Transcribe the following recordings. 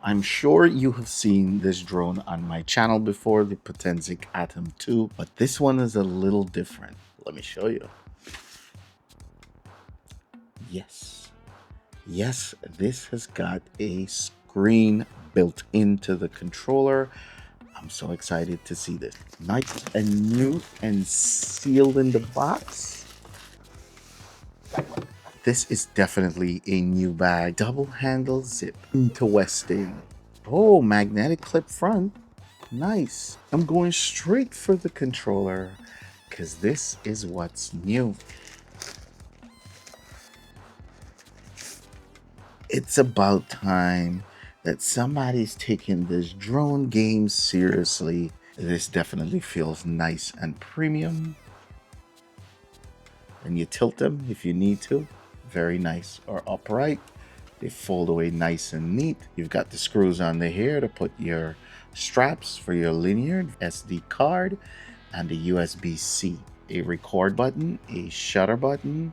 I'm sure you have seen this drone on my channel before, the Potensic Atom 2, but this one is a little different. Let me show you. Yes, this has got a screen built into the controller. I'm so excited to see this. Nice and new and sealed in the box. This is definitely a new bag. Double handle zip. Interesting. Oh, magnetic clip front. Nice. I'm going straight for the controller because this is what's new. It's about time that somebody's taking this drone game seriously. This definitely feels nice and premium. And you tilt them if you need to. Very nice. Or upright. They fold away nice and neat. You've got the screws on the here to put your straps for your linear SD card and the USB-C. A record button, a shutter button,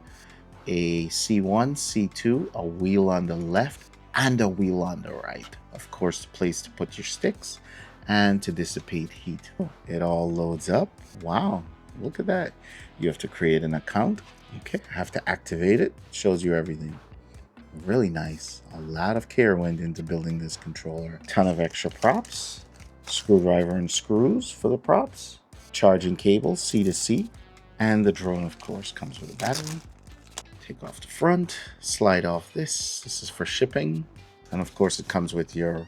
a C1, C2, a wheel on the left and a wheel on the right. Of course, the place to put your sticks and to dissipate heat. It all loads up. Wow, look at that. You have to create an account. Okay, have to activate it. Shows you everything. Really nice. A lot of care went into building this controller. Ton of extra props. Screwdriver and screws for the props. Charging cable, C to C. And the drone, of course, comes with a battery. Take off the front, slide off this. This is for shipping. And of course, it comes with your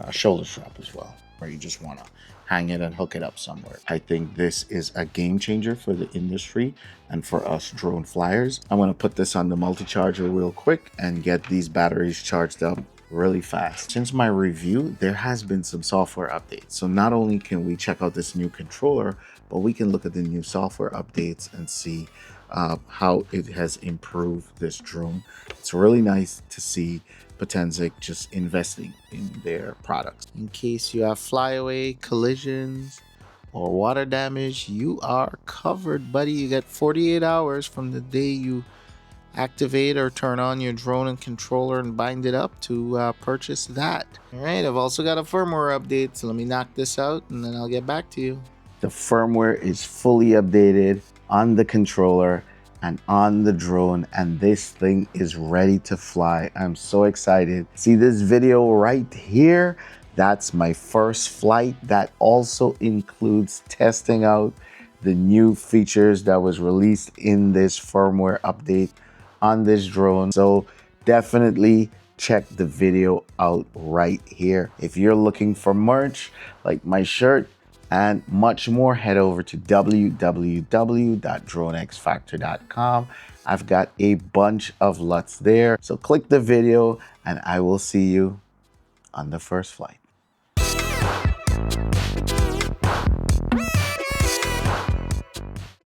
shoulder strap as well, where you just want to hang it and hook it up somewhere. I think this is a game changer for the industry and for us drone flyers. I'm going to put this on the multi-charger real quick and get these batteries charged up really fast. Since my review, there has been some software updates. So not only can we check out this new controller, but we can look at the new software updates and see how it has improved this drone. It's really nice to see Potensic just investing in their products. In case you have flyaway, collisions, or water damage, you are covered, buddy. You get 48 hours from the day you activate or turn on your drone and controller and bind it up to purchase that. All right, I've also got a firmware update, so let me knock this out and then I'll get back to you. The firmware is fully updated on the controller and on the drone, and this thing is ready to fly. I'm so excited. See this video right here? That's my first flight. That also includes testing out the new features that was released in this firmware update on this drone. So definitely check the video out right here. If you're looking for merch like my shirt and much more, head over to www.dronexfactor.com. I've got a bunch of LUTs there. So click the video and I will see you on the first flight.